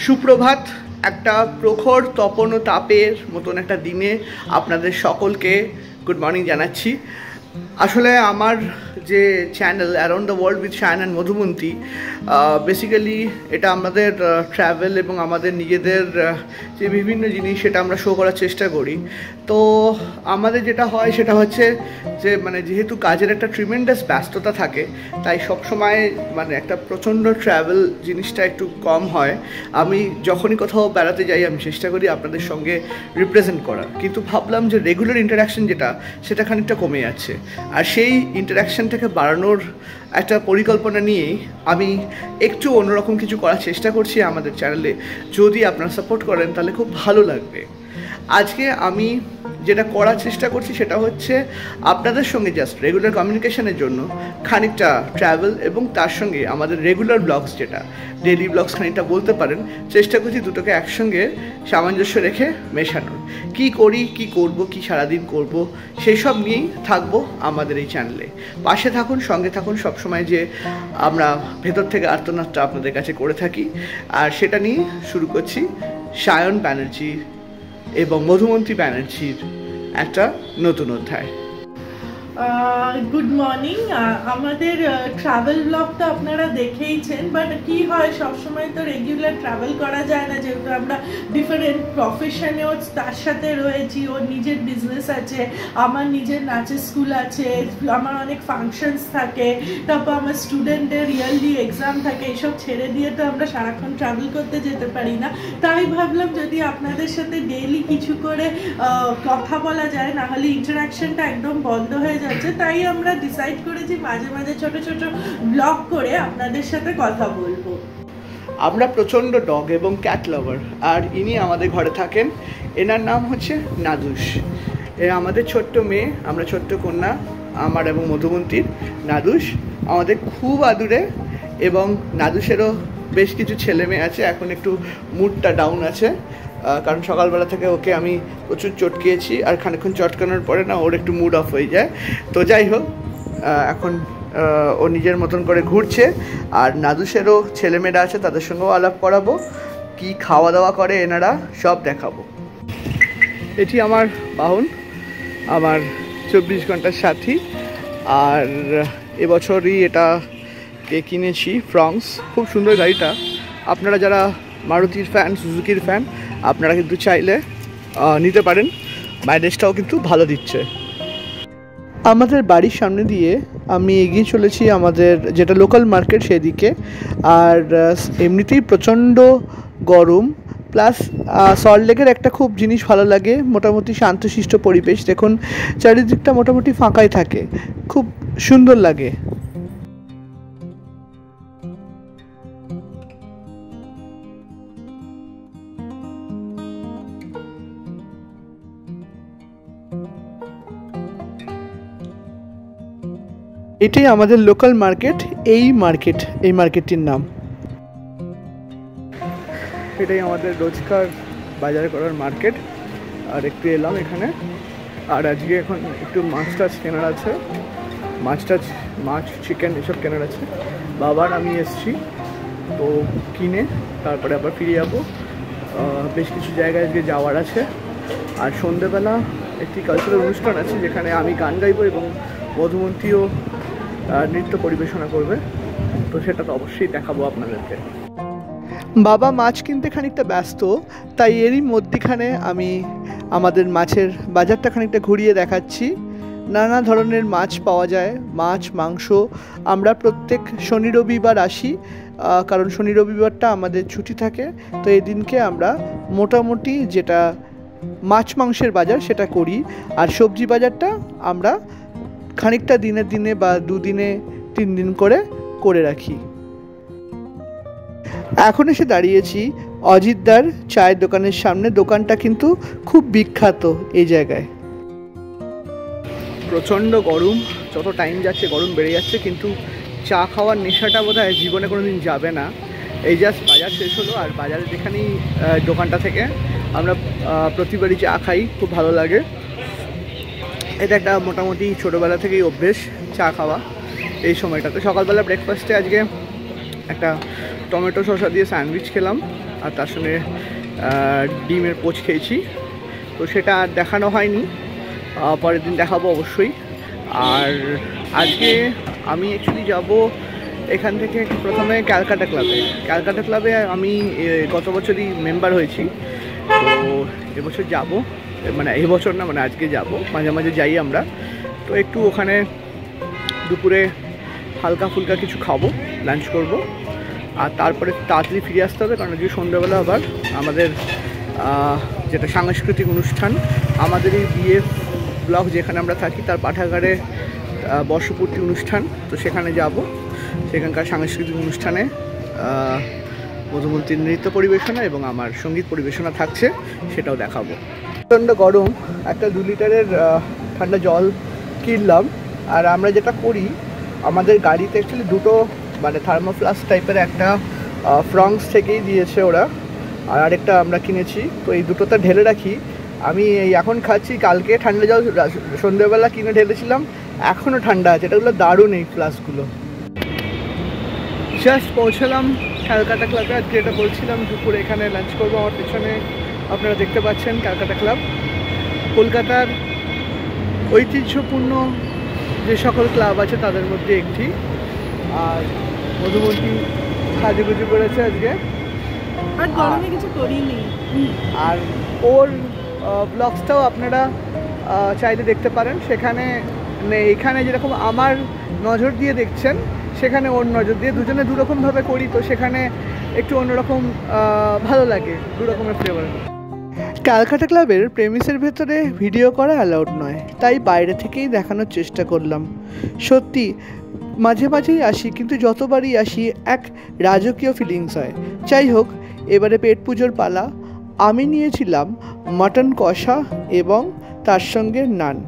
সুপ্রভাত। একটা প্রখর তপন তাপের মতন একটা দিনে আপনাদের সকলকে গুড মর্নিং জানাচ্ছি। আসলে আমার যে channel around the world with Shayan and Madhumanti, basically এটা আমাদের ট্র্যাভেল এবং আমাদের নিজেদের যে বিভিন্ন জিনিস সেটা আমরা শো করার চেষ্টা করি। তো আমাদের যেটা হয় সেটা হচ্ছে যে যেহেতু কাজের একটা ট্রিমেন্ডাস ব্যস্ততা থাকে, তাই সবসময় একটা প্রচণ্ড ট্র্যাভেল জিনিসটা একটু কম হয়। আমি যখনই কোথাও বেড়াতে যাই আমি চেষ্টা করি আপনাদের সঙ্গে রিপ্রেজেন্ট করার, কিন্তু ভাবলাম যে রেগুলার ইন্টারাকশন সেটা খানিকটা কমে যাচ্ছে, আর সেই ইন্টারাকশনটাকে বাড়ানোর একটা পরিকল্পনা নিয়েই আমি একটু অন্যরকম কিছু করার চেষ্টা করছি আমাদের চ্যানেলে। যদি আপনারা সাপোর্ট করেন তাহলে খুব ভালো লাগবে। আজকে আমি যেটা করার চেষ্টা করছি সেটা হচ্ছে আপনাদের সঙ্গে জাস্ট রেগুলার কমিউনিকেশনের জন্য খানিকটা ট্র্যাভেল এবং তার সঙ্গে আমাদের রেগুলার ব্লগস, যেটা ডেইলি ব্লগস খানিকটা বলতে পারেন, চেষ্টা করছি দুটোকে একসঙ্গে সামঞ্জস্য রেখে মেশানোর। কি করি, কি করব, কি সারাদিন করব, সেই সব নিয়েই থাকবো আমাদের এই চ্যানেলে। পাশে থাকুন, সঙ্গে থাকুন সবসময়, যে আমরা ভেতর থেকে আর্তনাদটা আপনাদের কাছে করে থাকি। আর সেটা নিয়ে শুরু করছি সায়ন ব্যানার্জি এবং মধুমন্তী ব্যানার্জির একটা নতুন অধ্যায়। Good morning. আমাদের ট্রাভেল ব্লগটা আপনারা দেখেইছেন, বাট কি হয় সবসময় তো রেগুলার ট্রাভেল করা যায় না, যেহেতু আমরা ডিফারেন্ট প্রফেশনেও তার সাথে রয়েছি। ওর নিজের বিজনেস আছে, আমার নিজের নাচের স্কুল আছে, আমার অনেক ফাংশনস থাকে, তারপর আমার স্টুডেন্টদের ইয়ারলি এক্সাম থাকে। এইসব ছেড়ে দিয়ে তো আমরা সারাক্ষণ ট্রাভেল করতে যেতে পারি না। তাই ভাবলাম যদি আপনাদের সাথে ডেইলি কিছু করে কথা বলা যায়, না হলে ইন্টারাকশনটা একদম বন্ধ হয়ে যায়। তাই আমরা ডিসাইড করেছি মাঝে মাঝে ছোট ছোট ব্লগ করে আপনাদের সাথে কথা বলবো। আমরা প্রচণ্ড ডগ এবং ক্যাট লাভার, আর ইনি আমাদের ঘরে থাকেন। এনার নাম হচ্ছে নাদুস। এ আমাদের ছোট্ট মেয়ে, আমরা ছোট্ট কন্যা আমার এবং মধুমন্তীর। নাদুস আমাদের খুব আদুরে, এবং নাদুসেরও বেশ কিছু ছেলে মেয়ে আছে। এখন একটু মুডটা ডাউন আছে, কারণ সকালবেলা থেকে ওকে আমি প্রচুর চটকিয়েছি, আর খানিকক্ষণ চটকানোর পরে না ওর একটু মুড অফ হয়ে যায়। তো যাই হোক, এখন ও নিজের মতন করে ঘুরছে। আর নাদুসেরও ছেলেমেয়েরা আছে, তাদের সঙ্গেও আলাপ করাবো, কি খাওয়া দাওয়া করে এনারা সব দেখাবো। এটি আমার বাহন, আমার 24 ঘন্টার সাথী। আর এবছরই এটাকে কিনেছি, ফ্রংস। খুব সুন্দর গাড়িটা। আপনারা যারা মারুতির ফ্যান, সুজুকির ফ্যান, আপনারা কিন্তু চাইলে নিতে পারেন। মাইলেজটাও কিন্তু ভালো দিচ্ছে। আমাদের বাড়ির সামনে দিয়ে আমি এগিয়ে চলেছি আমাদের যেটা লোকাল মার্কেট সেদিকে। আর এমনিতেই প্রচণ্ড গরম, প্লাস সল্টলেকের একটা খুব জিনিস ভালো লাগে, মোটামুটি শান্তশিষ্ট পরিবেশ। দেখুন চারিদিকটা মোটামুটি ফাঁকাই থাকে, খুব সুন্দর লাগে। এটাই আমাদের লোকাল মার্কেট, এই মার্কেটটির নাম। এটাই আমাদের রোজকার বাজার করার মার্কেট। আর একটু এলাম এখানে, আর আজকে এখন একটু মাছ টাছ কেনার আছে, মাছ চিকেন এসব কেনার আছে। বাবার আমি এসছি, তো কিনে তারপরে আবার ফিরে যাবো। বেশ কিছু জায়গায় আজকে যাওয়ার আছে। আর সন্ধেবেলা একটি কালচারাল অনুষ্ঠান আছে, যেখানে আমি গান গাইবো এবং মধুমন্তীও নৃত্য পরিবেশনা করবে। তো সেটা তো অবশ্যই দেখাবো আপনাদেরকে। বাবা মাছ কিনতে খানিকটা ব্যস্ত, তাই এরই মধ্যেখানে আমি আমাদের মাছের বাজারটা খানিকটা ঘুরিয়ে দেখাচ্ছি। নানা ধরনের মাছ পাওয়া যায়, মাছ, মাংস। আমরা প্রত্যেক শনি রবিবার আসি, কারণ শনি রবিবারটা আমাদের ছুটি থাকে। তো এই দিনকে আমরা মোটামুটি যেটা মাছ মাংসের বাজার সেটা করি। আর সবজি বাজারটা আমরা খানিকটা দিনে বা 2 দিনে 3 দিন করে রাখি। এখন এসে দাঁড়িয়েছি অজিতদার চায়ের দোকানের সামনে। দোকানটা কিন্তু খুব বিখ্যাত এই জায়গায়। প্রচণ্ড গরম, যত টাইম যাচ্ছে গরম বেড়ে যাচ্ছে, কিন্তু চা খাওয়ার নেশাটা বোধহয় জীবনে কোনো দিন যাবে না। এই জাস্ট বাজার শেষ হলো, আর বাজারে যেখানেই দোকানটা থেকে আমরা প্রতিবারই চা খাই, খুব ভালো লাগে। এটা একটা মোটামুটি ছোটোবেলা থেকেই অভ্যেস চা খাওয়া এই সময়টাতে। সকালবেলা ব্রেকফাস্টে আজকে একটা টমেটো শসা দিয়ে স্যান্ডউইচ খেলাম, আর তার সঙ্গে ডিমের পোচ খেয়েছি। তো সেটা আর দেখানো হয়নি, পরের দিন দেখাবো অবশ্যই। আর আজকে আমি অ্যাকচুয়ালি যাব এখান থেকে প্রথমে ক্যালকাটা ক্লাবে। ক্যালকাটা ক্লাবে আমি গত বছরই মেম্বার হয়েছি, তো এবছর যাব, মানে এবছর না, মানে আজকে যাব। মাঝে মাঝে যাই আমরা। তো একটু ওখানে দুপুরে হালকা ফুলকা কিছু খাবো, লাঞ্চ করব, আর তারপরে তাড়াতাড়ি ফিরে আসতে হবে, কারণ আজকে সন্ধ্যাবেলা আবার আমাদের যেটা সাংস্কৃতিক অনুষ্ঠান, আমাদের এই বিএফ ব্লক যেখানে আমরা থাকি তার পাঠাগারে বর্ষপূর্তি অনুষ্ঠান। তো সেখানে যাব, সেখানকার সাংস্কৃতিক অনুষ্ঠানে মধুমন্তীর নৃত্য পরিবেশনা এবং আমার সঙ্গীত পরিবেশনা থাকছে, সেটাও দেখাবো। প্রচণ্ড গরম, একটা 2 লিটারের ঠান্ডা জল কিনলাম। আর আমরা যেটা করি, আমাদের গাড়িতে অ্যাকচুয়ালি দুটো মানে থার্মোফ্লাস্ক টাইপের, একটা ফ্রংস থেকেই দিয়েছে ওরা, আর আরেকটা আমরা কিনেছি। তো এই দুটোতে ঢেলে রাখি। আমি এই এখন খাচ্ছি, কালকে ঠান্ডা জল সন্ধ্যেবেলা কিনে ঢেলেছিলাম, এখনও ঠান্ডা আছে। এটাগুলো দারুণ এই ফ্লাস্কগুলো। জাস্ট পৌঁছালাম ক্যালকাটা ক্লাবে। আজকে এটা বলছিলাম দুপুরে এখানে লাঞ্চ করবো। আমার পেছনে আপনারা দেখতে পাচ্ছেন ক্যালকাটা ক্লাব, কলকাতার ঐতিহ্যপূর্ণ যে সকল ক্লাব আছে তাদের মধ্যে একটি। আর মধুমন্তী সাজুগুজু করেছে আজকে, আর গরমে কিছু করিনি। আর ওর ব্লগসটাও আপনারা চাইলে দেখতে পারেন। সেখানে এখানে যেরকম আমার নজর দিয়ে দেখছেন, সেখানে ওর নজর দিয়ে, দুজনে দুরকমভাবে করি, তো সেখানে একটু অন্যরকম ভালো লাগে, দুরকমের ফ্লেভার। ক্যালকাটা ক্লাবের প্রেমিসের ভেতরে ভিডিও করা অ্যালাউড নয়, তাই বাইরে থেকেই দেখানোর চেষ্টা করলাম। সত্যি মাঝে মাঝেই আসি, কিন্তু যতবারই আসি এক রাজকীয় ফিলিংস হয়। যাই হোক, এবারে পেট পুজোর পালা। আমি নিয়েছিলাম মাটন কষা এবং তার সঙ্গে নান।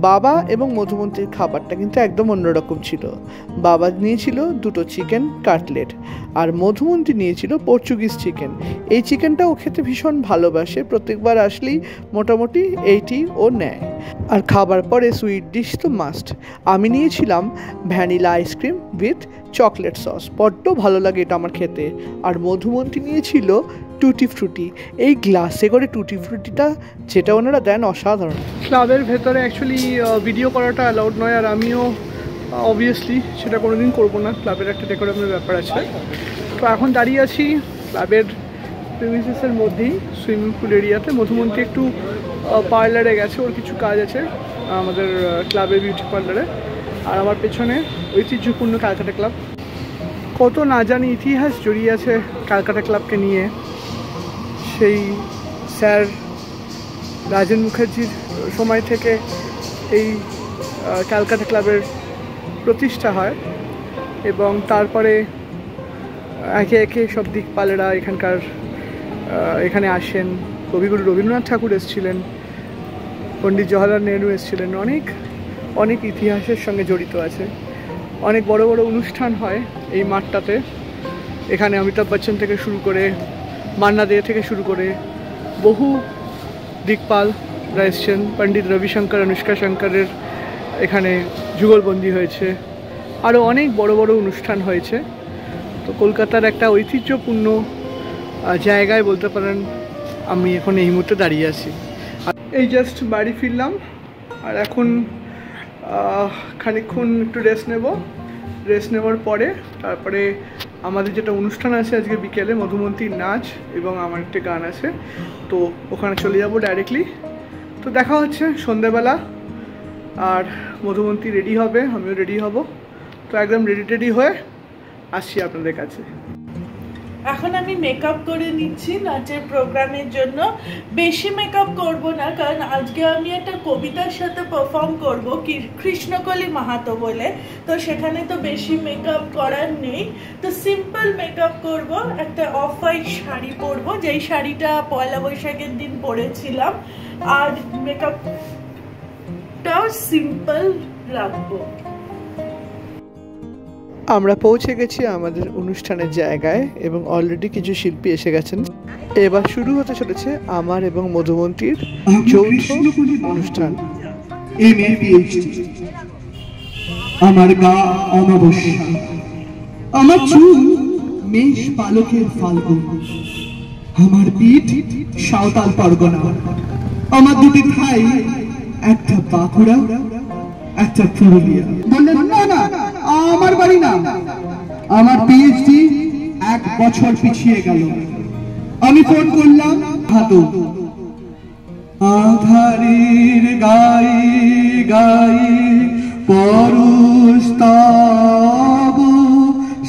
বাবা এবং মধুমন্তীর খাবারটা কিন্তু একদম অন্যরকম ছিল। বাবা নিয়েছিল 2টো চিকেন কাটলেট, আর মধুমন্তী নিয়েছিল পর্তুগিজ চিকেন। এই চিকেনটাও খেতে ভীষণ ভালোবাসে, প্রত্যেকবার আসলেই মোটামুটি এইটি ও নেয়। আর খাবার পরে সুইট ডিশ তো মাস্ট। আমি নিয়েছিলাম vanilla ice cream with chocolate sauce, বড্ড ভালো লাগে এটা আমার খেতে। আর মধুমন্তী নিয়েছিল টুটি ফ্রুটি। এই গ্লাসে করে টুটি ফ্রুটিটা যেটা ওনারা দেন অসাধারণ। ক্লাবের ভেতরে অ্যাকচুয়ালি ভিডিও করাটা অ্যালাউড নয়, আর আমিও অবভিয়াসলি সেটা কোনোদিন করবো না। ক্লাবের একটা ডেকোরেশনের ব্যাপার আছে। তো এখন দাঁড়িয়ে আছি ক্লাবের প্রিমিসেসের মধ্যেই, সুইমিং পুল এরিয়াতে। মধুমন্তী একটু পার্লারে গেছে, ওর কিছু কাজ আছে আমাদের ক্লাবের বিউটি পার্লারে। আর আমার পেছনে ঐতিহ্যপূর্ণ ক্যালকাটা ক্লাব। কত না জানি ইতিহাস জড়িয়ে আছে ক্যালকাটা ক্লাবকে নিয়ে। সেই স্যার রাজেন মুখার্জির সময় থেকে এই ক্যালকাটা ক্লাবের প্রতিষ্ঠা হয়, এবং তারপরে একে একে সব দিকপালেরা এখানে আসেন। কবিগুরু রবীন্দ্রনাথ ঠাকুর এসেছিলেন, পণ্ডিত জওহরলাল নেহরু এসেছিলেন। অনেক ইতিহাসের সঙ্গে জড়িত আছে। অনেক বড় বড় অনুষ্ঠান হয় এই মাঠটাতে। এখানে অমিতাভ বচ্চন থেকে শুরু করে, মান্না দে থেকে শুরু করে বহু দিকপালরা এসছেন। পণ্ডিত রবিশঙ্কর, অনুষ্কা শঙ্করের এখানে যুগলবন্দি হয়েছে। আরও অনেক বড় বড় অনুষ্ঠান হয়েছে। তো কলকাতার একটা ঐতিহ্যপূর্ণ জায়গায় বলতে পারেন আমি এখন এই মুহূর্তে দাঁড়িয়ে আছি। এই জাস্ট বাড়ি ফিরলাম, আর এখন খানিকক্ষণ একটু রেস্ট নেওয়ার পরে তারপরে আমাদের যেটা অনুষ্ঠান আছে আজকে বিকেলে, মধুমন্তীর নাচ এবং আমার একটা গান আছে, তো ওখানে চলে যাব ডাইরেক্টলি। তো দেখা হচ্ছে সন্ধ্যেবেলা। আর মধুমন্তী রেডি হবে, আমিও রেডি হব। তো একদম রেডি হয়ে আসছি আপনাদের কাছে। এখন আমি মেকআপ করে নিচ্ছি নাচের প্রোগ্রামের জন্য। বেশি মেকআপ করব না, কারণ আজকে আমি একটা কবিতার সাথে পারফর্ম করব, কৃষ্ণকলি মাহাতো বলে। তো সেখানে তো বেশি মেকআপ করার নেই, তো সিম্পল মেকআপ করব। একটা অফ হোয়াইট শাড়ি পরবো, যেই শাড়িটা পয়লা বৈশাখের দিন পরেছিলাম, আর মেকআপটাও সিম্পল রাখবো। আমরা পৌঁছে গেছি আমাদের অনুষ্ঠানের জায়গায়, এবং অলরেডি কিছু শিল্পী এসে গেছেন। এবার শুরু হতে চলেছে আমার এবং মধুমন্তীর যৌথ অনুষ্ঠান। আমার গা অমাবস্যা, আমার চুল মেষ পালকের ফাল্গুন, আমার পিঠ সাঁওতাল পরগনা, আমার দুটি ভাই, একটা বাঁকুড়া একটা পুরুলিয়া। বললেন না না আমার বাড়ি না, আমার পিএইচডি 1 বছর পিছিয়ে গেল। আমি ফোন করলাম হাতো, আধারের গায়ে গায়ে পরশ তব,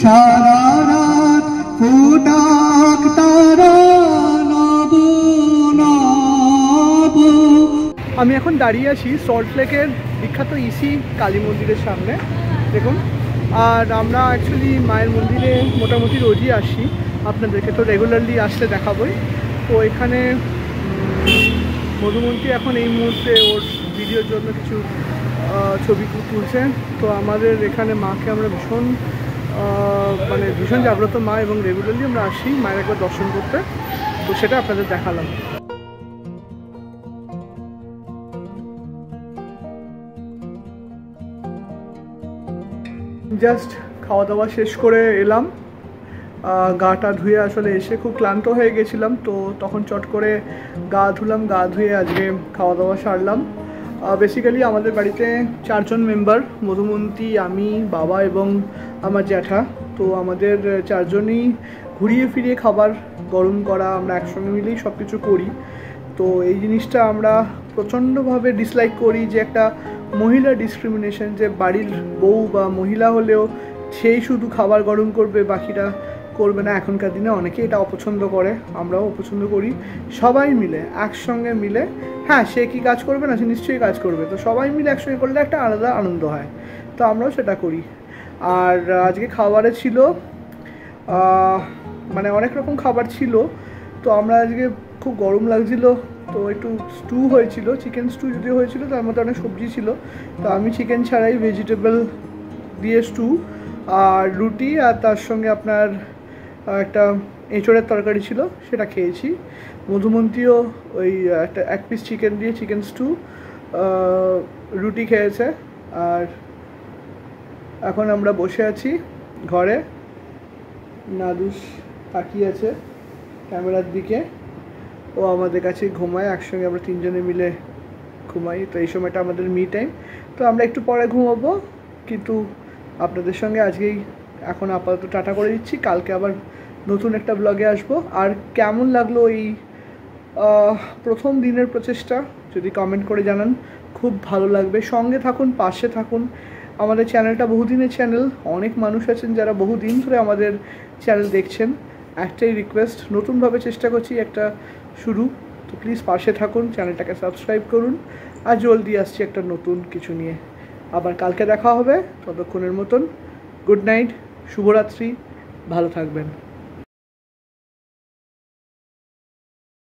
সারা রাত ফোটাক তারা নব নব। আমি এখন দাঁড়িয়ে আছি সল্ট লেকের বিখ্যাত ইসি কালী মন্দিরের সামনে, দেখুন। আর আমরা অ্যাকচুয়ালি মায়ের মন্দিরে মোটামুটি রোজই আসি, আপনাদেরকে তো রেগুলারলি আসতে দেখাবই। তো এখানে মধুমন্তী এখন এই মুহূর্তে ওর ভিডিওর জন্য কিছু ছবি তুলছে। তো আমাদের এখানে মাকে আমরা ভীষণ জাগ্রত মা, এবং রেগুলারলি আমরা আসি মায়ের একবার দর্শন করতে। তো সেটা আপনাদের দেখালাম। জাস্ট খাওয়া দাওয়া শেষ করে এলাম, গাটা ধুয়ে আসলে এসে খুব ক্লান্ত হয়ে গেছিলাম। তো তখন চট করে গা ধুলাম, গা ধুয়ে আজকে খাওয়া দাওয়া সারলাম। বেসিক্যালি আমাদের বাড়িতে 4 জন মেম্বার, মধুমন্তী, আমি, বাবা এবং আমার জ্যাঠা। তো আমাদের 4 জনই ঘুরিয়ে ফিরিয়ে খাবার গরম করা, আমরা একসঙ্গে মিলেই সব কিছু করি। তো এই জিনিসটা আমরা প্রচণ্ডভাবে ডিসলাইক করি, যে একটা মহিলা ডিসক্রিমিনেশন, যে বাড়ির বউ বা মহিলা হলেও সেই শুধু খাবার গরম করবে, বাকিটা করবে না। এখনকার দিনে অনেকে এটা অপছন্দ করে, আমরাও অপছন্দ করি। সবাই মিলে একসঙ্গে মিলে, হ্যাঁ সে কি কাজ করবে না, সে নিশ্চয়ই কাজ করবে, তো সবাই মিলে একসঙ্গে করলে একটা আলাদা আনন্দ হয়। তো আমরাও সেটা করি। আর আজকে খাবারে ছিল অনেক রকম খাবার ছিল। তো আমরা আজকে খুব গরম লাগছিল, তো একটু স্টু হয়েছিল, চিকেন স্টু যদি হয়েছিল, তার মধ্যে অনেক সবজি ছিল। তো আমি চিকেন ছাড়াই ভেজিটেবল দিয়ে স্টু আর রুটি, আর তার সঙ্গে আপনার একটা এঁচড়ের তরকারি ছিল, সেটা খেয়েছি। মধুমন্তীও ওই এক পিস চিকেন দিয়ে চিকেন স্টু, রুটি খেয়েছে। আর এখন আমরা বসে আছি ঘরে, নাদুস তাকিয়ে আছে ক্যামেরার দিকে, ও আমাদের কাছে ঘুমায়, একসঙ্গে আমরা 3 জনে মিলে ঘুমাই। তো এই সময়টা আমাদের মি টাইম। তো আমরা একটু পরে ঘুমাবো, কিন্তু আপনাদের সঙ্গে আজকেই এখন আপাতত টাটা করে দিচ্ছি। কালকে আবার নতুন একটা ব্লগে আসবো। আর কেমন লাগলো এই প্রথম দিনের প্রচেষ্টা, যদি কমেন্ট করে জানান, খুব ভালো লাগবে। সঙ্গে থাকুন, পাশে থাকুন। আমাদের চ্যানেলটা বহুদিনের চ্যানেল, অনেক মানুষ আছেন যারা বহুদিন ধরে আমাদের চ্যানেল দেখছেন। একটাই রিকোয়েস্ট, নতুনভাবে চেষ্টা করছি একটা শুরু, তো প্লিজ পাশে থাকুন, চ্যানেলটাকে সাবস্ক্রাইব করুন। আর জলদি আসছি একটা নতুন কিছু নিয়ে। আবার কালকে দেখা হবে, ততক্ষণের মতন গুড নাইট, শুভরাত্রি, ভালো থাকবেন।